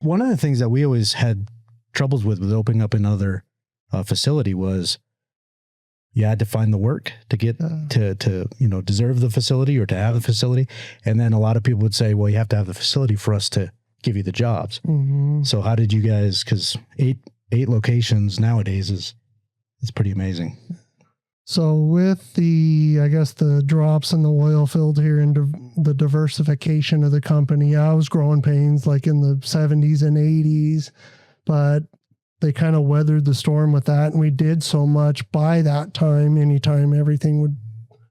one of the things that we always had troubles with opening up another facility was you had to find the work to get to deserve the facility or to have the facility. And then a lot of people would say, well, you have to have the facility for us to give you the jobs. Mm-hmm. So how did you guys, because eight locations nowadays is pretty amazing. So with the drops in the oil field here and the diversification of the company, I was growing pains like in the 70s and 80s, but they kind of weathered the storm with that. And we did so much by that time, anytime everything would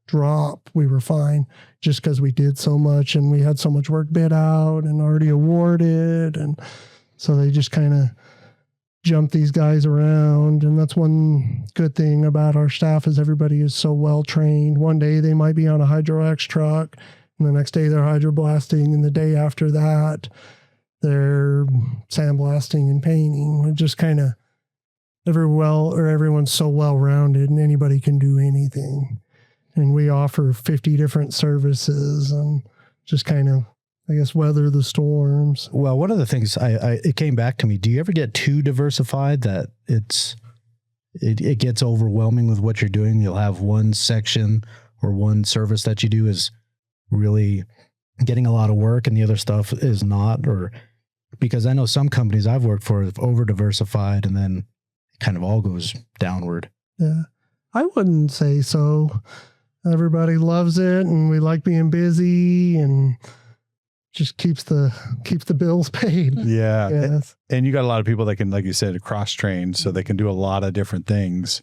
drop, we were fine just because we did so much and we had so much work bid out and already awarded. And so they just kind of jump these guys around. And that's one good thing about our staff is everybody is so well trained. One day they might be on a Hydro-X truck and the next day they're hydroblasting. And the day after that, they're sandblasting and painting. It just kind of everyone's so well-rounded and anybody can do anything. And we offer 50 different services and just kind of, I guess, weather the storms. Well, one of the things it came back to me. Do you ever get too diversified that it gets overwhelming with what you're doing? You'll have one section or one service that you do is really getting a lot of work and the other stuff is not, or because I know some companies I've worked for have over diversified and then it kind of all goes downward. Yeah, I wouldn't say so. Everybody loves it and we like being busy and just keeps the bills paid. Yeah. Yes. And you got a lot of people that can, like you said, cross train, so they can do a lot of different things.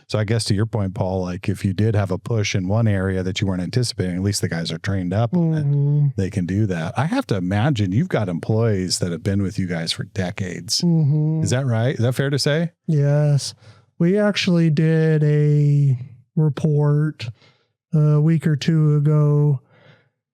So I guess to your point, Paul, like if you did have a push in one area that you weren't anticipating, at least the guys are trained up and they can do that. I have to imagine you've got employees that have been with you guys for decades. Mm-hmm. Is that right? Is that fair to say? Yes. We actually did a report a week or two ago,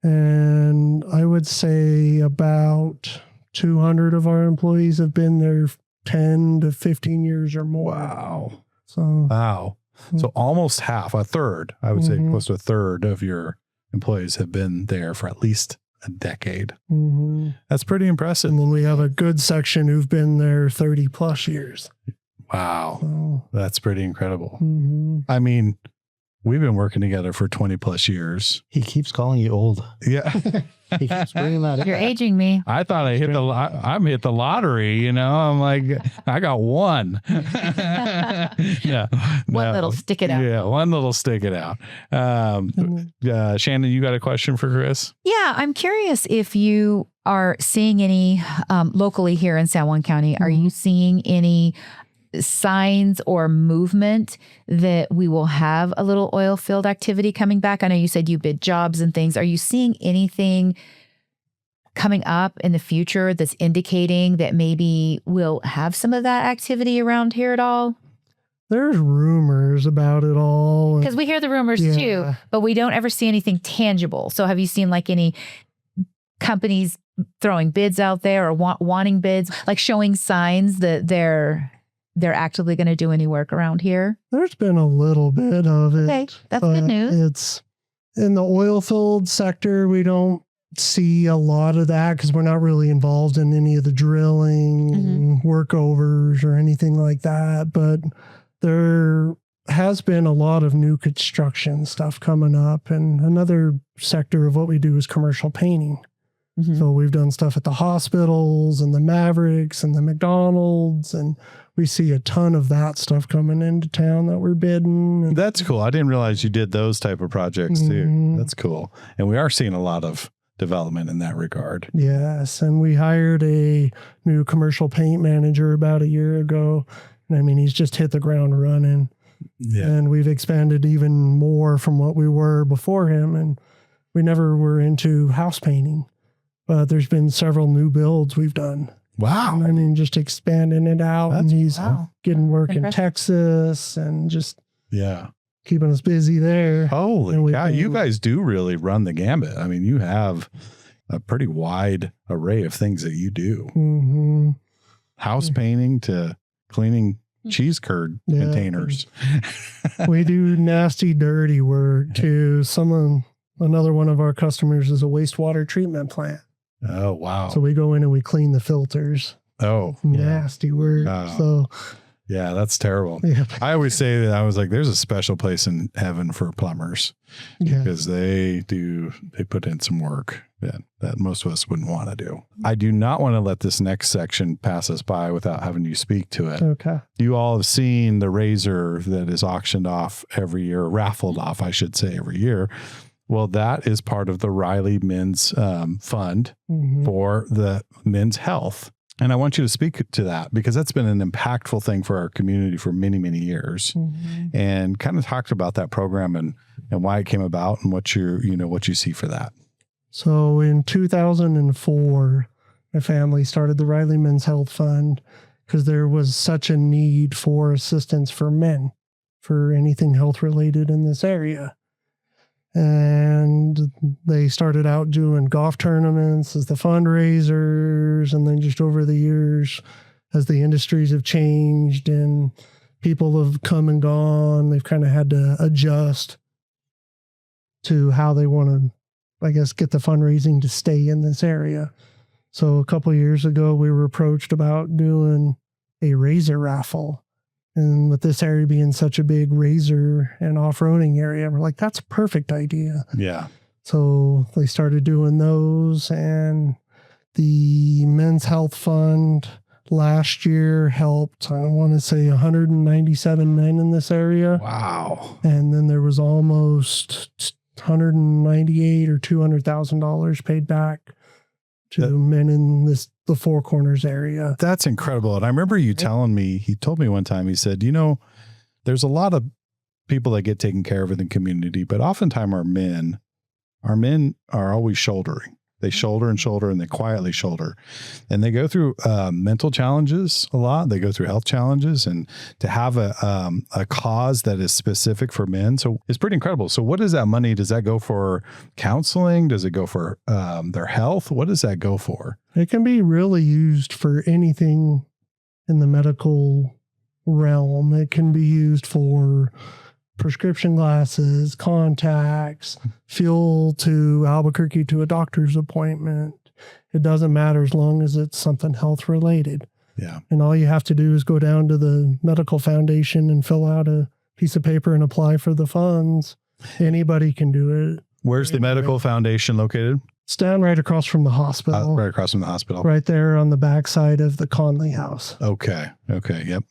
and I would say about 200 of our employees have been there 10 to 15 years or more. Wow. So Almost half, a third, I would say close to a third of your employees have been there for at least a decade. Mm-hmm. That's pretty impressive. And then we have a good section who've been there 30 plus years. Wow. So, that's pretty incredible. Mm-hmm. I mean, we've been working together for 20 plus years. He keeps calling you old. Yeah. He keeps bringing that up. You're aging me. I thought I hit I'm hit the lottery, I'm like, I got one. One little stick it out. Yeah. One little stick it out. Shannon, you got a question for Chris? Yeah. I'm curious if you are seeing any, locally here in San Juan County, are you seeing any signs or movement that we will have a little oil field activity coming back? I know you said you bid jobs and things. Are you seeing anything coming up in the future that's indicating that maybe we'll have some of that activity around here at all? There's rumors about it all. Because we hear the rumors too, but we don't ever see anything tangible. So have you seen like any companies throwing bids out there or wanting bids, like showing signs that they're actively going to do any work around here? There's been a little bit of it. Okay, that's good news. It's in the oil field sector. We don't see a lot of that because we're not really involved in any of the drilling, workovers or anything like that. But there has been a lot of new construction stuff coming up. And another sector of what we do is commercial painting. So we've done stuff at the hospitals and the Mavericks and the McDonald's, and we see a ton of that stuff coming into town that we're bidding. That's cool. I didn't realize you did those type of projects too. That's cool. And we are seeing a lot of development in that regard. Yes. And we hired a new commercial paint manager about a year ago. And I mean, he's just hit the ground running. Yeah. And we've expanded even more from what we were before him. And we never were into house painting. But there's been several new builds we've done. Wow. And I mean, just expanding it out. And he's getting work in Texas and just keeping us busy there. Holy cow. You guys do really run the gambit. I mean, you have a pretty wide array of things that you do. Mm-hmm. House painting to cleaning cheese curd containers. We do nasty, dirty work too. Another one of our customers is a wastewater treatment plant. Oh, wow. So we go in and we clean the filters. Oh, Nasty work. Oh. Yeah, that's terrible. Yeah. I always say that I was like, there's a special place in heaven for plumbers because they put in some work that most of us wouldn't want to do. I do not want to let this next section pass us by without having you speak to it. Okay. You all have seen the razor that is auctioned off every year, raffled off, I should say, every year. Well, that is part of the Riley Men's Fund for the men's health. And I want you to speak to that because that's been an impactful thing for our community for many, many years, and kind of talked about that program and why it came about and what you see for that. So in 2004, my family started the Riley Men's Health Fund because there was such a need for assistance for men for anything health related in this area. And they started out doing golf tournaments as the fundraisers. And then just over the years, as the industries have changed and people have come and gone, they've kind of had to adjust to how they want to, I guess, get the fundraising to stay in this area. So a couple of years ago, we were approached about doing a razor raffle. And with this area being such a big razor and off-roading area, we're like, that's a perfect idea. Yeah. So they started doing those, and the Men's Health Fund last year helped, I want to say 197 men in this area. Wow. And then there was almost $198 or $200,000 paid back to men in the Four Corners area. That's incredible. And I remember you telling me, he told me one time, he said, there's a lot of people that get taken care of in the community, but oftentimes our men are always shouldering. They shoulder and shoulder, and they quietly shoulder, and they go through mental challenges a lot. They go through health challenges, and to have a cause that is specific for men, so it's pretty incredible. So what is that money? Does that go for counseling? Does it go for their health? What does that go for? It can be really used for anything in the medical realm. It can be used for prescription glasses, contacts, fuel to Albuquerque to a doctor's appointment. It doesn't matter as long as it's something health related. Yeah. And all you have to do is go down to the medical foundation and fill out a piece of paper and apply for the funds. Anybody can do it. Where's the medical foundation located? It's down right across from the hospital. Right across from the hospital. Right there on the backside of the Conley House. Okay. Yep.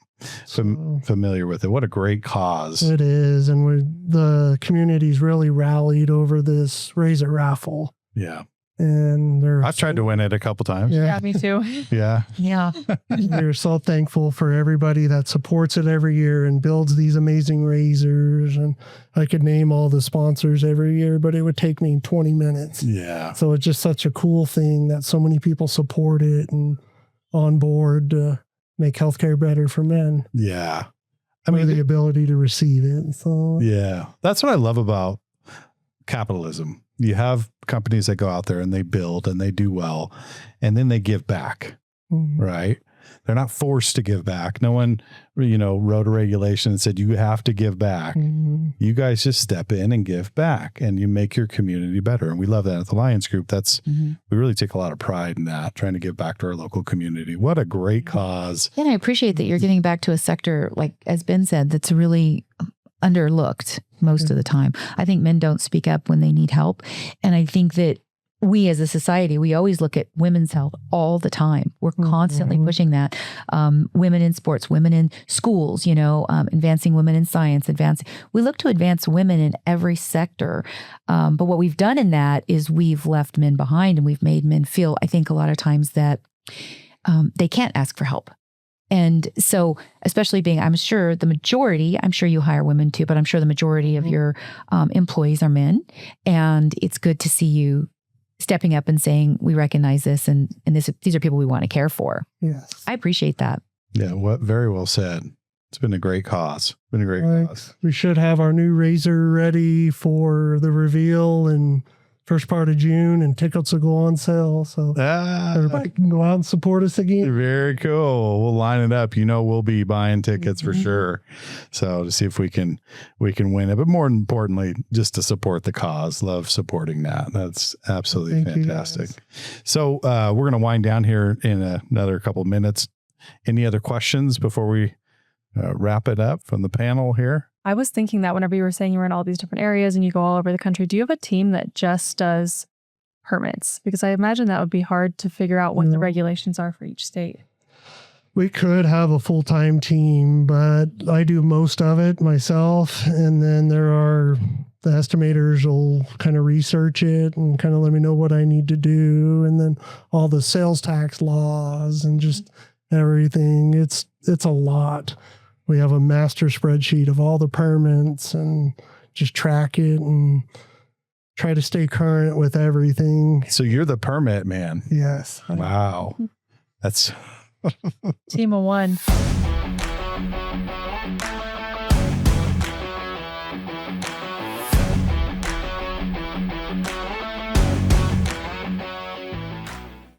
So, familiar with it. What a great cause. It is. And the community's really rallied over this razor raffle. Yeah. And I've tried to win it a couple times. Yeah, me too. Yeah. Yeah. We're so thankful for everybody that supports it every year and builds these amazing razors. And I could name all the sponsors every year, but it would take me 20 minutes. Yeah. So it's just such a cool thing that so many people support it and on board to make healthcare better for men. Yeah. I mean, the ability to receive it. So yeah, that's what I love about capitalism. You have companies that go out there and they build and they do well, and then they give back, right? They're not forced to give back. No one, wrote a regulation and said, you have to give back. You guys just step in and give back, and you make your community better. And we love that at the Lyons Group. That's, we really take a lot of pride in that, trying to give back to our local community. What a great cause. And I appreciate that you're giving back to a sector, like, as Ben said, that's really underlooked most of the time. I think men don't speak up when they need help. And I think that we as a society, we always look at women's health all the time. We're constantly pushing that. Women in sports, women in schools, advancing women in science, we look to advance women in every sector. But what we've done in that is we've left men behind, and we've made men feel, I think, a lot of times that they can't ask for help. And so, especially being, I'm sure you hire women too, but I'm sure the majority of your employees are men. And it's good to see you stepping up and saying, we recognize this, and these are people we want to care for. Yes. I appreciate that. Yeah, very well said. It's been a great cause. Cause. We should have our new razor ready for the reveal in first part of June, and tickets will go on sale. So everybody can go out and support us again. Very cool. We'll line it up. We'll be buying tickets for sure. So to see if we can win it, but more importantly, just to support the cause. Love supporting that. That's absolutely fantastic. So we're going to wind down here in another couple of minutes. Any other questions before we wrap it up from the panel here? I was thinking that whenever you were saying you were in all these different areas and you go all over the country, do you have a team that just does permits? Because I imagine that would be hard to figure out what the regulations are for each state. We could have a full-time team, but I do most of it myself. And then the estimators will kind of research it and kind of let me know what I need to do. And then all the sales tax laws and just everything. It's a lot. We have a master spreadsheet of all the permits and just track it and try to stay current with everything. So you're the permit man. Yes. Wow. That's team of one.